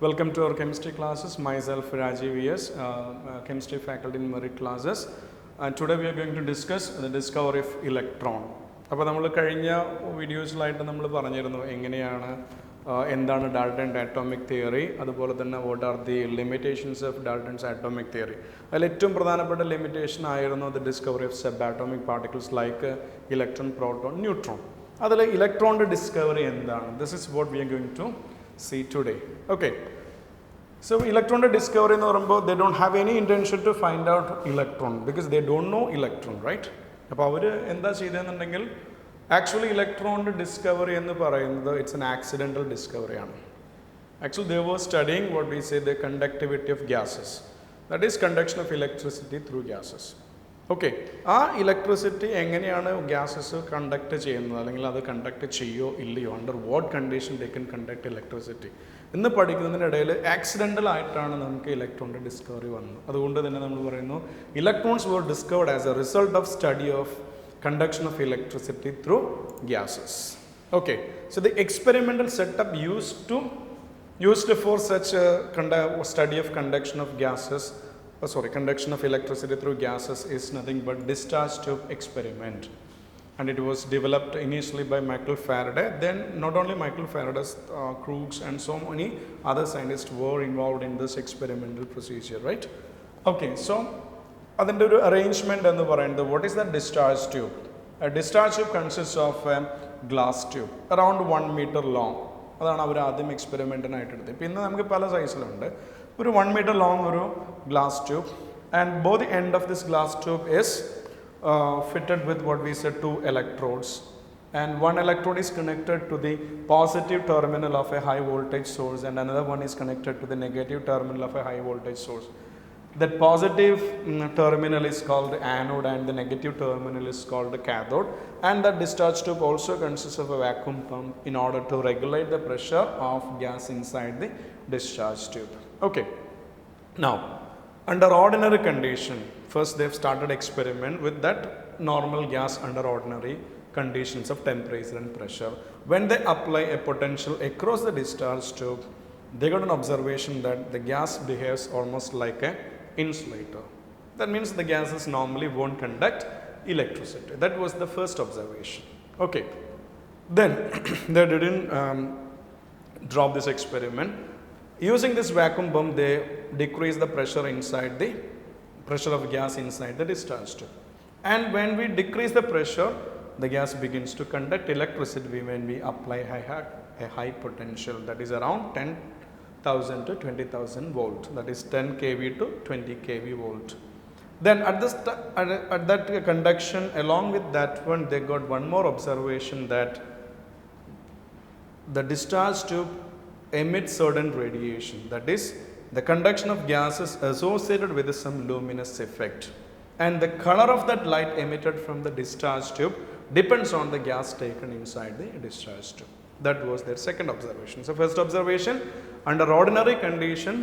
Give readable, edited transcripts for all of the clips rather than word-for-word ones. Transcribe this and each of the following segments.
Welcome to our chemistry classes. Myself Rajiv VS, chemistry faculty in merit classes, and today we are going to discuss the discovery of electron. അപ്പോൾ നമ്മൾ കഴിഞ്ഞ വീഡിയോസിലായിട്ട് നമ്മൾ പറഞ്ഞിരുന്നു എങ്ങനെയാണ് എന്താണ് ഡാൽട്ടൻ്റെ atomic theory, അതുപോലെ തന്നെ what are the limitations of Dalton's atomic theory. അതിൽ ഏറ്റവും പ്രധാനപ്പെട്ട ലിമിറ്റേഷൻ ആയിരുന്നു the discovery of sub atomic particles like electron, proton, neutron. അതിൽ ഇലക്ട്രോണിൻ്റെ ഡിസ്കവറി എന്താണ്? This is what we are going to see today. Okay, so electron discovery in the they don't have any intention to find out electron because they don't know electron, right? Actually electron discovery it's an accidental discovery. Actually they were studying what we say the conductivity of gases, that is conduction of electricity through gases. Okay, electricity എങ്ങനെയാണ് gases conduct ചെയ്യുന്നത് അല്ലെങ്കിൽ അത് conduct ചെയ്യോ ഇല്ലയോ, under what condition they can conduct electricity എന്ന് പഠിക്കുന്നതിനിടയിൽ accidental ആയിട്ടാണ് നമുക്ക് ഇലക്ട്രോണിൻ്റെ discovery വന്നത്. അതുകൊണ്ട് തന്നെ നമ്മൾ പറയുന്നു electrons were discovered as a result of study of conduction of electricity through gases. Okay, so the experimental setup used for such a study of conduction of gases conduction of electricity through gases is nothing but discharge tube experiment, and it was developed initially by Michael Faraday. Then not only Michael Faraday, Crookes and so many other scientists were involved in this experimental procedure, right? Okay, so adinte oru arrangement ennu parayunnathu, what is that discharge tube? A discharge tube consists of a glass tube around 1 meter long. അതാണ് അവർ ആദ്യം എക്സ്പെരിമെൻറ്റിനായിട്ട് എടുത്തത്. പിന്നെ നമുക്ക് പല സൈസിലുണ്ട്. ഒരു 1 meter long ഒരു glass tube, and both the end of this glass tube is fitted with what we said 2 electrodes, and one electrode is connected to the positive terminal of a high voltage source and another one is connected to the negative terminal of a high voltage source. That positive terminal is called anode and the negative terminal is called the cathode, and the discharge tube also consists of a vacuum pump in order to regulate the pressure of gas inside the discharge tube. Okay, now under ordinary condition, first they have started experiment with that normal gas under ordinary conditions of temperature and pressure. When they apply a potential across the discharge tube, they got an observation that the gas behaves almost like a insulator. That means the gases normally won't conduct electricity. That was the first observation. Okay, then they didn't drop this experiment. Using this vacuum pump, they decrease the pressure inside the pressure of gas inside the discharge tube, and when we decrease the pressure, the gas begins to conduct electricity when we apply a high potential, that is around 10,000 to 20,000 volt, that is 10 kV to 20 kV volt. Then at that conduction, along with that one, they got one more observation, that the discharge tube emits certain radiation, that is the conduction of gas is associated with some luminous effect, and the color of that light emitted from the discharge tube depends on the gas taken inside the discharge tube. That was their second observation. So first observation, under ordinary condition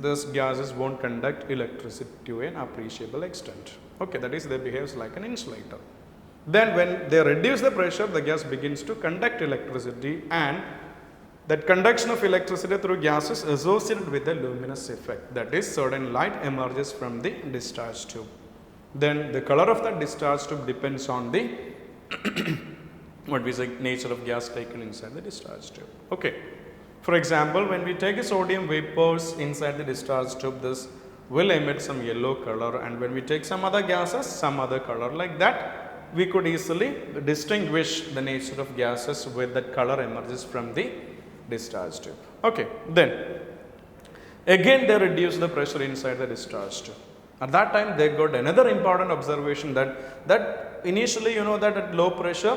this gases won't conduct electricity to an appreciable extent. Okay, that is they behaves like an insulator. Then when they reduce the pressure, the gas begins to conduct electricity, and that conduction of electricity through gas is associated with a luminous effect, that is certain light emerges from the discharge tube. Then the color of that discharge tube depends on the what we say nature of gas taken inside the discharge tube. Okay, for example, when we take a sodium vapors inside the discharge tube, this will emit some yellow color, and when we take some other gases, some other color. Like that we could easily distinguish the nature of gases with that color emerges from the discharge tube. Okay, then again they reduce the pressure inside the discharge tube. At that time they got another important observation, that initially you know that at low pressure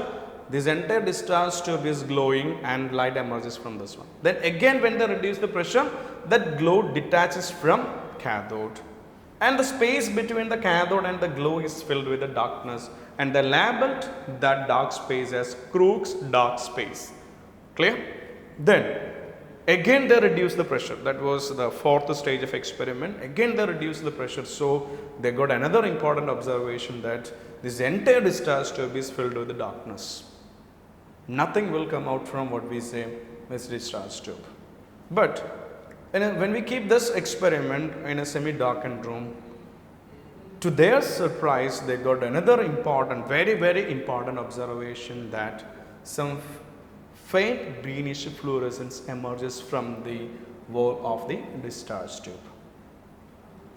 this entire discharge tube is glowing and light emerges from this one. Then again when they reduce the pressure, that glow detaches from cathode, and the space between the cathode and the glow is filled with the darkness, and they labeled that dark space as Crookes dark space. Clear? Then again they reduce the pressure. That was the fourth stage of experiment. Again they reduce the pressure, so they got another important observation, that this entire discharge tube is filled with the darkness. Nothing will come out from what we say this discharge tube. But And when we keep this experiment in a semi-darkened room, to their surprise, they got another important, very, very important observation that some faint greenish fluorescence emerges from the wall of the discharge tube.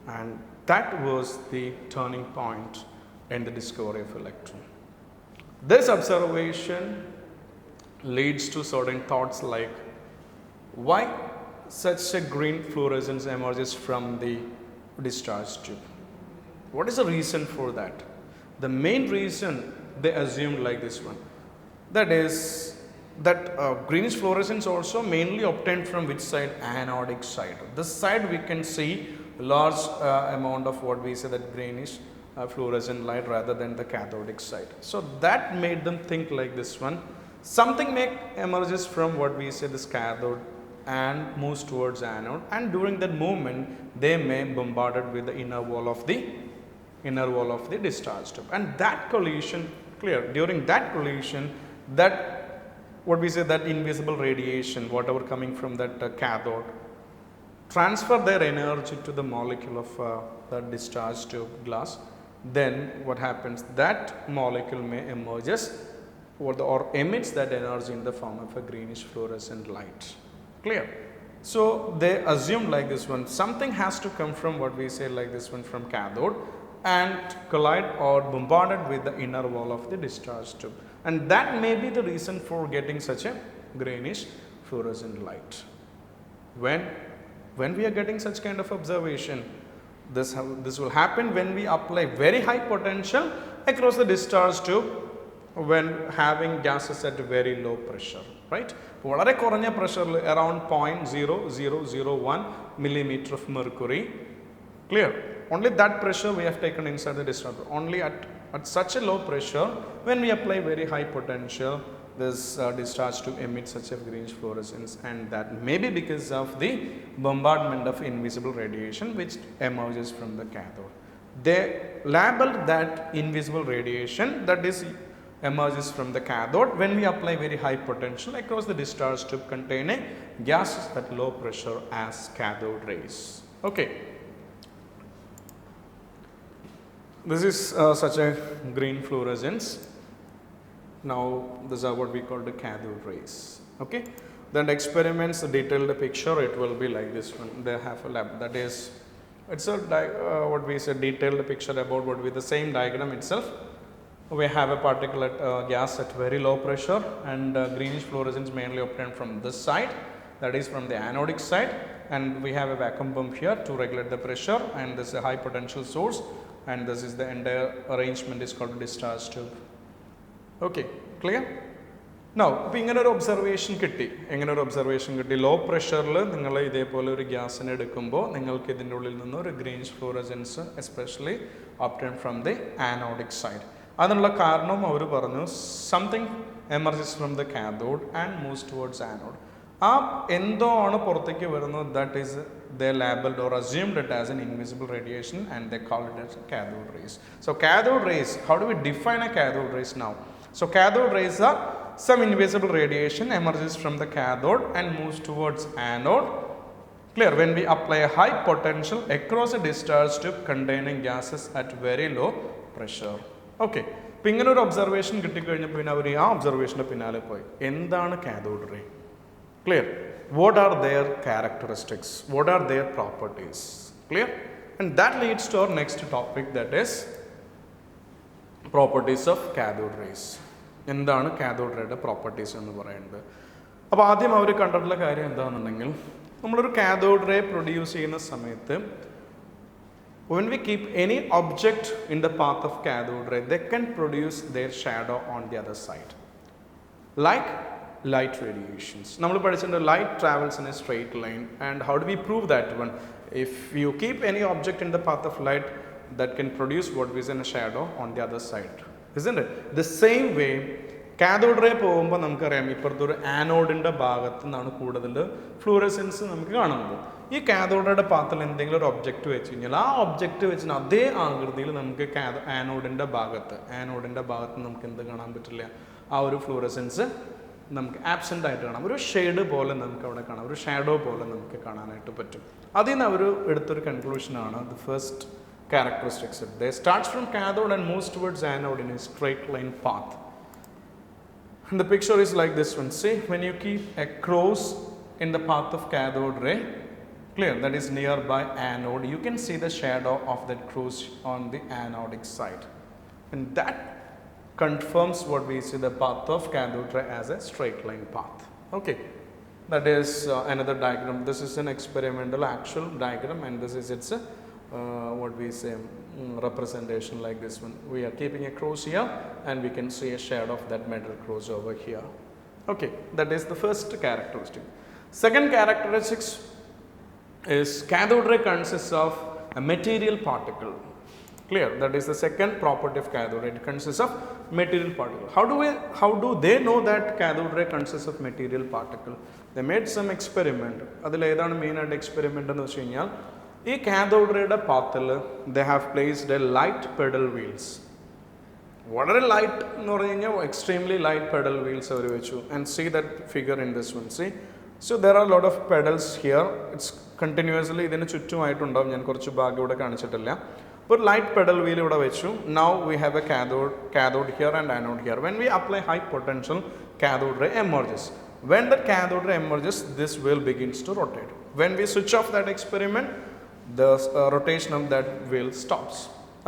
And that was the turning point in the discovery of electron. This observation leads to certain thoughts like, why such a green fluorescence emerges from the discharge tube? What is the reason for that? The main reason they assumed like this one. That is that greenish fluorescence also mainly obtained from which side? Anodic side. This side we can see large amount of what we say that greenish fluorescent light rather than the cathodic side. So that made them think like this one. Something emerges from what we say this cathode and moves towards anode, and during that movement they may bombarded with the inner wall of the discharge tube, and that collision, clear, during that collision, that what we say that invisible radiation, whatever coming from that cathode, transfer their energy to the molecule of the discharge tube glass. Then what happens, that molecule may emerges or emits that energy in the form of a greenish fluorescent light. Clear? So they assume like this one, something has to come from what we say like this one from cathode and collide or bombarded with the inner wall of the discharge tube, and that may be the reason for getting such a greenish fluorescent light. When we are getting such kind of observation, this will happen when we apply very high potential across the discharge tube when having gases at very low pressure, right? വളരെ കുറഞ്ഞ പ്രഷറിൽ around 0.0001 millimeter of mercury. Clear? Only that pressure we have taken inside the discharge. Only at such a low pressure, when we apply very high potential, this discharge tube emits such a greenish fluorescence, and that may be because of the bombardment of invisible radiation which emerges from the cathode. They labeled that invisible radiation that is emerges from the cathode when we apply very high potential across the discharge tube containing gases at low pressure as cathode rays. Okay. This is such a green fluorescence. Now these are what we call the cathode rays. Okay. Then experiments detail the picture. It will be like this one. They have a lab, that is, it's a what we say detailed picture about what with the same diagram itself. We have a particulate gas at very low pressure, and greenish fluorescence mainly obtained from this side, that is from the anodic side, and we have a vacuum pump here to regulate the pressure, and this is a high potential source, and this is the entire arrangement is called discharge tube. Okay, clear? Now, ഇങ്ങനെ ഒരു observation കിട്ടി, എങ്ങനെ ഒരു observation കിട്ടി, law പ്രഷറിൽ നിങ്ങൾ ഇതേപോലെ ഒരു ഗ്യാസിനെ എടുക്കുമ്പോൾ നിങ്ങൾക്ക് ഇതിൻ്റെ ഉള്ളിൽ നിന്ന് ഒരു greenish fluorescence especially obtained from the anodic side. അതിനുള്ള കാരണം അവർ പറഞ്ഞു, something emerges from the cathode and moves towards anode. ആ എന്തോ ആണ് പുറത്തേക്ക് വരുന്നത്, that is they labelled or assumed it as an invisible radiation and they called it as cathode rays. So cathode rays, how do we define a cathode rays now? So cathode rays are some invisible radiation emerges from the cathode and moves towards anode. Clear? When we apply a high potential across a discharge tube containing gases at very low pressure. Okay. അപ്പോൾ ഇങ്ങനെ ഒരു observation കിട്ടിക്കഴിഞ്ഞപ്പോൾ പിന്നെ അവർ ആ ഒബ്സർവേഷൻ്റെ പിന്നാലെ പോയി, എന്താണ് cathode ray? Clear? What are their characteristics? What are their properties? Clear? And that leads to our next topic, that is properties of cathode rays. എന്താണ് cathode റേയുടെ പ്രോപ്പർട്ടീസ് എന്ന് പറയുന്നത്? അപ്പോൾ ആദ്യം അവർ കണ്ടിട്ടുള്ള കാര്യം എന്താണെന്നുണ്ടെങ്കിൽ, നമ്മളൊരു കാഥോഡ് റേ പ്രൊഡ്യൂസ് ചെയ്യുന്ന സമയത്ത് when we keep any object in the path of cathode ray, they can produce their shadow on the other side, like light radiations. നമ്മൾ പഠിച്ചിട്ടുണ്ട് light travels in a straight line, and how do we prove that one? If you keep any object in the path of light, that can produce what we say a shadow on the other side, isn't it? The same way cathode ray പോകുമ്പോൾ നമുക്കറിയാം ഇപ്പുറത്തൊരു ആനോഡിൻ്റെ ഭാഗത്തു നിന്നാണ് കൂടുതൽ fluorescence നമുക്ക് കാണുന്നത്. ഈ cathode റേയുടെ പാത്തിൽ എന്തെങ്കിലും ഒരു ഒബ്ജക്റ്റ് വെച്ച് കഴിഞ്ഞാൽ ആ ഒബ്ജക്റ്റ് വെച്ചിട്ട് അതേ ആകൃതിയിൽ നമുക്ക് ആനോഡിൻ്റെ ഭാഗത്ത് നമുക്ക് എന്ത് കാണാൻ പറ്റില്ല, ആ ഒരു ഫ്ലൂറസെൻസ് നമുക്ക് ആബ്സെൻ്റ് ആയിട്ട് കാണാം. ഒരു ഷെയ്ഡ് പോലെ നമുക്ക് അവിടെ കാണാം, ഒരു ഷാഡോ പോലെ നമുക്ക് കാണാനായിട്ട് പറ്റും. അതിൽ നിന്ന് അവർ എടുത്തൊരു കൺക്ലൂഷനാണ് the first characteristics. They starts from cathode and moves towards anode in a straight line path. And the picture is like this one. See, when you keep a cross in the path of cathode ray, clear, that is nearby anode, you can see the shadow of that cross on the anodic side. And that confirms what we see the path of cathode ray as a straight line path. Okay, that is another diagram. This is an experimental actual diagram, and this is its what we say representation like this one. We are keeping a cross here and we can see a shadow of that metal cross over here. Okay, that is the first characteristic. Second characteristic is cathode ray consists of a material particle. Clear, that is the second property of cathode ray. It consists of material particle. How do they know that cathode ray consists of material particle? They made some experiment. അതിൽ ഏതാണ് main ആയിട്ട് experiment എന്ന് വെച്ച് കഴിഞ്ഞാൽ ഈ cathode റേയുടെ പാത്തിൽ they have placed a light pedal wheels. വളരെ ലൈറ്റ് എന്ന് പറഞ്ഞു കഴിഞ്ഞാൽ എക്സ്ട്രീംലി ലൈറ്റ് പെഡൽ വീൽസ് അവർ വെച്ചു. And see that figure in this one. See, so there are lot of pedals here. It's continuously ഇതിന് ചുറ്റുമായിട്ടുണ്ടാവും. ഞാൻ കുറച്ച് ഭാഗം ഇവിടെ കാണിച്ചിട്ടില്ല. ഒരു ലൈറ്റ് പെഡൽ വീൽ ഇവിടെ വെച്ചു. Now we have A cathode here and anode here. When we apply high potential, cathode ray emerges. When the cathode ray emerges, this wheel begins to rotate. When we switch off that experiment, the rotation of that wheel stops.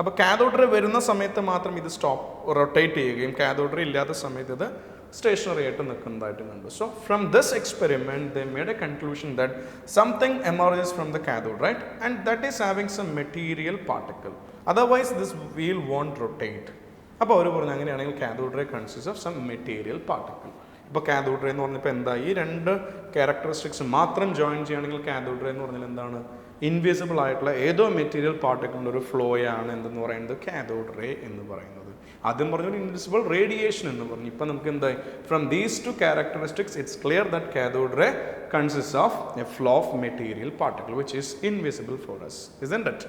അപ്പോൾ cathode ray വരുന്ന സമയത്ത് മാത്രം ഇത് rotate ചെയ്യുകയും cathode ray ഇല്ലാത്ത സമയത്ത് ഇത് stationery ആയിട്ട് നിൽക്കുന്നതായിട്ട് കണ്ടു. So from this experiment they made a conclusion that something emerges from the cathode, right, and that is having some material particle, otherwise this wheel won't rotate. അപ്പോൾ അവർ പറഞ്ഞു അങ്ങനെയാണെങ്കിൽ cathode ray consist of some material particle. ഇപ്പോൾ cathode ray എന്ന് പറഞ്ഞപ്പോൾ എന്താ, ഈ രണ്ട് ക്യാരക്ടറിസ്റ്റിക്സ് മാത്രം ജോയിൻ ചെയ്യുകയാണെങ്കിൽ കാഥോഡ് റേ എന്ന് പറഞ്ഞാൽ എന്താണ്, ഇൻവിസിബിൾ ആയിട്ടുള്ള ഏതോ മെറ്റീരിയൽ പാർട്ടിക്കിളിൻ്റെ ഒരു ഫ്ലോയാണ് എന്തെന്ന് പറയുന്നത് കാഥോഡ് റേ എന്ന് പറയുന്നത്. ആദ്യം പറഞ്ഞൊരു ഇൻവിസിബിൾ റേഡിയേഷൻ എന്ന് പറഞ്ഞു. ഇപ്പം നമുക്ക് എന്തായി, from these two characteristics it's clear that cathode ray consist of a flow of material particle which is invisible for us, isn't it?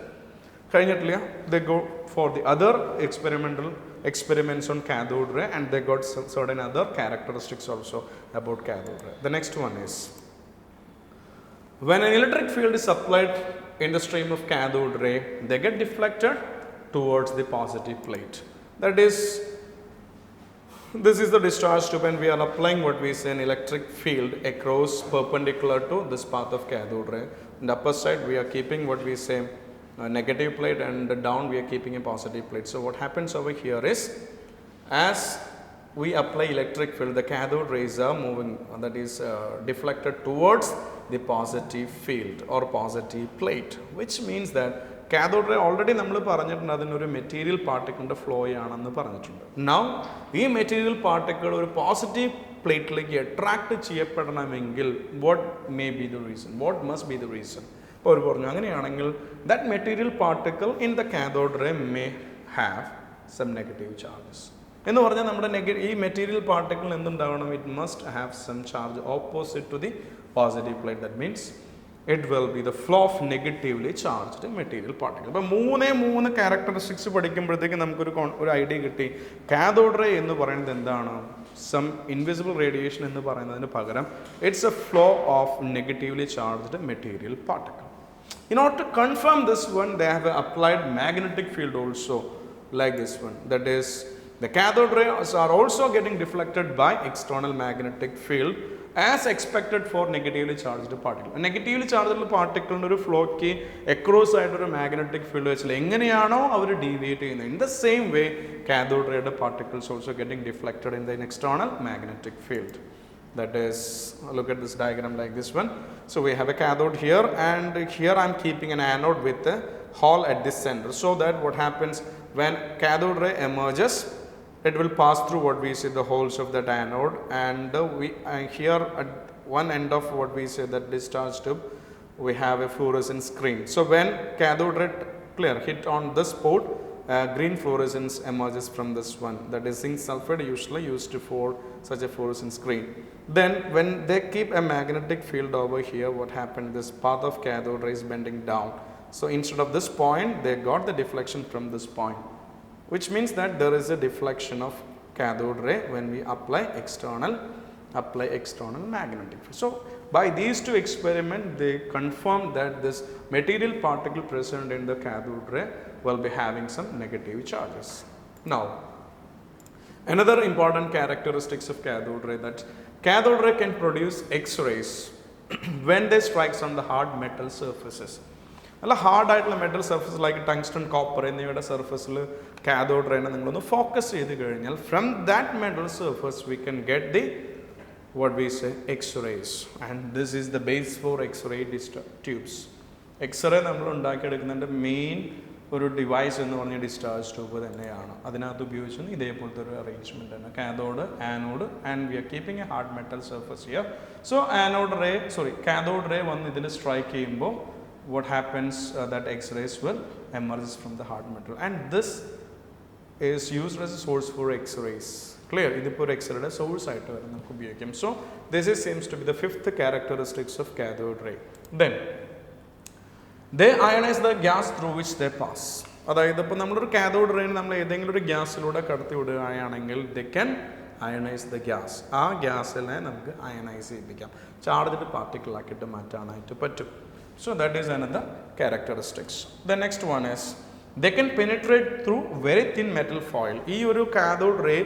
കഴിഞ്ഞിട്ടില്ല, they go for the other experimental experiments on cathode ray and they got certain other characteristics also about cathode ray. The next one is, when an electric field is applied in the stream of cathode ray, they get deflected towards the positive plate. That is, this is the discharge tube and we are applying what we say an electric field across perpendicular to this path of cathode ray. On the upper side we are keeping what we say a negative plate and down we are keeping a positive plate. So what happens over here is, as we apply electric field, the cathode rays are moving, that is deflected towards the positive field or positive plate, which means that cathode ray already നമ്മൾ പറഞ്ഞിട്ടുണ്ട് അതിനൊരു material പാർട്ടിക്കിളിൻ്റെ flow ആണെന്ന് പറഞ്ഞിട്ടുണ്ട്. Now ഈ material particle ഒരു positive പ്ലേറ്റിലേക്ക് attract ചെയ്യപ്പെടണമെങ്കിൽ what may be the reason, what must be the reason? അപ്പോൾ അവർ പറഞ്ഞു അങ്ങനെയാണെങ്കിൽ that material particle in the cathode ray may have some negative charges. എന്ന് പറഞ്ഞാൽ നമ്മുടെ ഈ മെറ്റീരിയൽ പാർട്ടിക്കിൾ എന്തുണ്ടാവണം, it must have some charge opposite to the positive plate. That means it will be the flow of negatively charged material particle. അപ്പോൾ മൂന്ന് characteristics പഠിക്കുമ്പോഴത്തേക്ക് നമുക്കൊരു idea കിട്ടി. Cathode ray എന്ന് പറയുന്നത് എന്താണ്, സം ഇൻവിസിബിൾ റേഡിയേഷൻ എന്ന് പറയുന്നതിന് പകരം it's A flow of negatively charged material particle. In order to confirm this one, they have applied magnetic field also like this one. That is, the cathode rays are also getting deflected by external magnetic field as expected for negatively charged particle. Negatively charged particle ഒരു flock across ആയിട്ടൊരു magnetic field വെച്ചാൽ എങ്ങനെയാണോ അവർ deviate ചെയ്യുന്നത്, in the same way cathode ray particles also getting deflected in the external magnetic field. That is, look at this diagram like this one. So we have a cathode here and here I am keeping an anode with a hole at this center, so that what happens when cathode ray emerges, it will pass through what we say the holes of that anode, and we here at one end of what we say that discharge tube we have a fluorescent screen. So when cathode ray clear hit on this port, green fluorescence emerges from this one, that is zinc sulfide usually used for such a fluorescent screen. Then when they keep a magnetic field over here, what happened, this path of cathode ray is bending down, so instead of this point they got the deflection from this point, which means that there is a deflection of cathode ray when we apply external apply external magnetic field. So by these two experiments, they confirmed that this material particle present in the cathode ray will be having some negative charges. Now, another important characteristics of cathode ray, that cathode ray can produce X-rays when they strikes on the hard metal surfaces. അല്ല ഹാർഡായിട്ടുള്ള metal surface like tungsten copper എന്നിവയുടെ സർഫസിൽ cathode റേനെ നിങ്ങളൊന്ന് focus ചെയ്ത് കഴിഞ്ഞാൽ from that metal surface we can get the what we say X-rays, and this is the base for X-ray tubes. X-ray നമ്മൾ ഉണ്ടാക്കിയെടുക്കുന്നതിൻ്റെ main ഒരു ഡിവൈസ് എന്ന് പറഞ്ഞ ഡിസ്ചാർജ് ട്യൂബ് തന്നെയാണ്. അതിനകത്ത് ഉപയോഗിച്ചത് ഇതേപോലത്തെ ഒരു അറേഞ്ച്മെൻറ്റ് തന്നെ, cathode, anode, and we are keeping a hard metal surface here. So cathode ray വന്ന് ഇതിൽ സ്ട്രൈക്ക് ചെയ്യുമ്പോൾ what happens, that X-rays will emerge from the hard metal, and this is used as a source for X-rays. Clear? ഇതിപ്പോൾ ഒരു എക്സ്റേയുടെ source ആയിട്ട് വരെ നമുക്ക് ഉപയോഗിക്കാം. So this seems to be the fifth characteristics of cathode ray. Then they ionize the gas through which they pass. അതായത് ഇപ്പോൾ നമ്മളൊരു cathode റേനെ നമ്മൾ ഏതെങ്കിലും ഒരു ഗ്യാസിലൂടെ കടത്തി വിടുകയാണെങ്കിൽ they can ionize the gas. ആ ഗ്യാസിനെ നമുക്ക് അയണൈസ് ചെയ്യിപ്പിക്കാം, ചാർജ്ഡ് പാർട്ടിക്കിൾ ആക്കിയിട്ട് മാറ്റാനായിട്ട് പറ്റും. So that is another characteristics. The next one is they can penetrate through very thin metal foil. ഈ ഒരു cathode ray,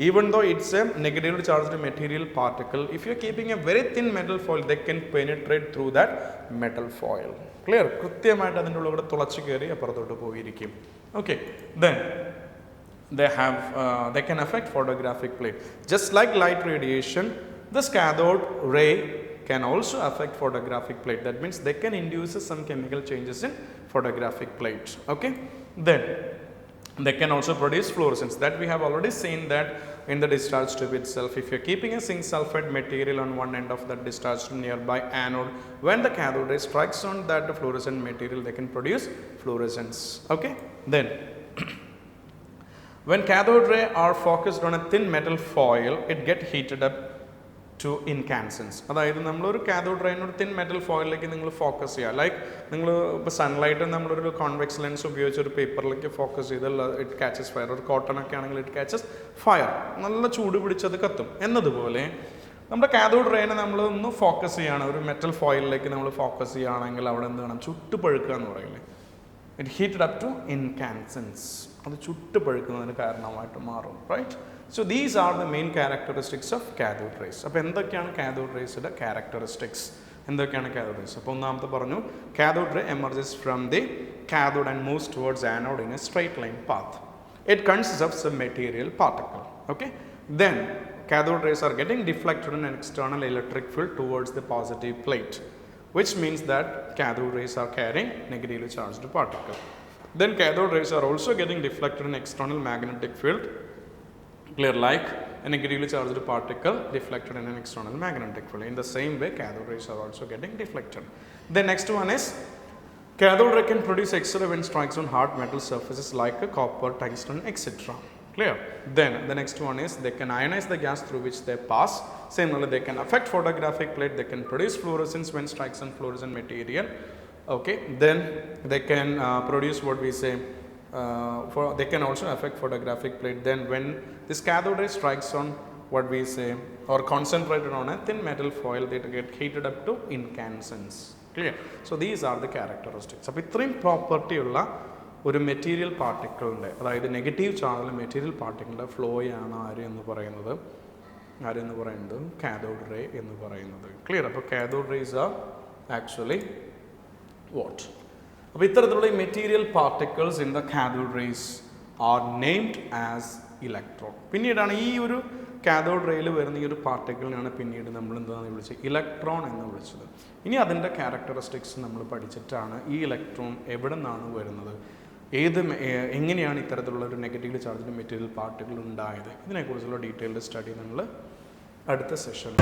even though it's a negatively charged material particle, if you are keeping a very thin metal foil, they can penetrate through that metal foil. Clear? കൃത്യമായിട്ട് അതിൻ്റെ ഉള്ളിലൂടെ തുളച്ച് കയറി അപ്പുറത്തോട്ട് പോയിരിക്കും. Okay, then they can affect photographic plate. Just like light radiation, this cathode ray can also affect photographic plate. That means they can induce some chemical changes in photographic plate. Okay, then they can also produce fluorescence. That we have already seen that in the discharge tube itself. If you are keeping a zinc sulfide material on one end of that discharge tube nearby anode, when the cathode ray strikes on that fluorescent material, they can produce fluorescence. Okay, then when cathode ray are focused on a thin metal foil, it get heated up to incandescence. അതായത് നമ്മളൊരു cathode റേനെ ഒരു thin metal ഫോയിലിലേക്ക് നിങ്ങൾ focus ചെയ്യുക. Like നിങ്ങൾ ഇപ്പോൾ sunlight നമ്മളൊരു convex lens ഉപയോഗിച്ച് ഒരു പേപ്പറിലേക്ക് ഫോക്കസ് ചെയ്താൽ ഇറ്റ് കാച്ചസ് ഫയർ. ഒരു കോട്ടൺ ഒക്കെ ആണെങ്കിൽ ഇറ്റ് കാച്ചസ് ഫയർ, നല്ല ചൂട് പിടിച്ചത് കത്തും. എന്നതുപോലെ നമ്മുടെ കാഥോഡ് റേനെ നമ്മൾ ഒന്ന് ഫോക്കസ് ചെയ്യുകയാണ്, ഒരു മെറ്റൽ ഫോയിലിലേക്ക് നമ്മൾ ഫോക്കസ് ചെയ്യുകയാണെങ്കിൽ അവിടെ എന്ത് വേണം, ചുട്ട് പഴുക്കുക എന്ന് പറയില്ലേ, ഇറ്റ് ഹീറ്റഡ് അപ് ടു ഇൻകാൻസൻസ്, അത് ചുട്ട് പഴുക്കുന്നതിന് കാരണമായിട്ട് മാറും. Right? So these are the main characteristics of cathode rays. അപ്പോൾ എന്തൊക്കെയാണ് cathode raysയുടെ characteristics? എന്തൊക്കെയാണ് cathode rays? അപ്പോൾ ഒന്നാമത്തെ പറഞ്ഞു, cathode ray emerges from the cathode and moves towards anode in a straight line path. It consists of some material particle. Okay, then cathode rays are getting deflected in an external electric field towards the positive plate, which means that cathode rays are carrying negatively charged particle. Then cathode rays are also getting deflected in external magnetic field. Clear? Like a negatively charged particle deflected in an external magnetic field. In the same way, cathode rays are also getting deflected. The next one is cathode ray can produce X-ray when strikes on hard metal surfaces like a copper, tungsten, etc. Clear? Then the next one is they can ionize the gas through which they pass. Similarly, they can affect photographic plate. They can produce fluorescence when strikes on fluorescent material. Okay, then they can produce what we say. They can also affect photographic plate. Then when this cathode ray strikes on what we say or concentrated on a thin metal foil, they get heated up to incandescence. Clear? So these are the characteristics. അപ്പോൾ ഇത്രയും property ഉള്ള ഒരു material പാർട്ടിക്കിളിൻ്റെ, അതായത് negative ചാർജുള്ള material പാർട്ടിക്കിളിൻ്റെ ഫ്ലോയാണ് ആരെന്ന് പറയുന്നത് cathode ray എന്ന് പറയുന്നത്. ക്ലിയർ? അപ്പോൾ cathode rays are actually what? അപ്പോൾ ഇത്തരത്തിലുള്ള material particles in the cathode rays are named as electron. പിന്നീടാണ് ഈ ഒരു കാഥോഡ് റേയിൽ വരുന്ന ഈ ഒരു പാർട്ടിക്കിളിനാണ് പിന്നീട് നമ്മൾ എന്താണെന്ന് വിളിച്ചത്, ഇലക്ട്രോൺ എന്ന് വിളിച്ചത്. ഇനി അതിൻ്റെ ക്യാരക്ടറിസ്റ്റിക്സ് നമ്മൾ പഠിച്ചിട്ടാണ് ഈ ഇലക്ട്രോൺ എവിടെ നിന്നാണ് വരുന്നത്, എങ്ങനെയാണ് ഇത്തരത്തിലുള്ള ഒരു നെഗറ്റീവ് ചാർജ്ഡ് മെറ്റീരിയൽ പാർട്ടിക്കിൾ ഉണ്ടായത്, ഇതിനെക്കുറിച്ചുള്ള ഡീറ്റെയിൽഡ് സ്റ്റഡി നമ്മൾ അടുത്ത സെഷനിൽ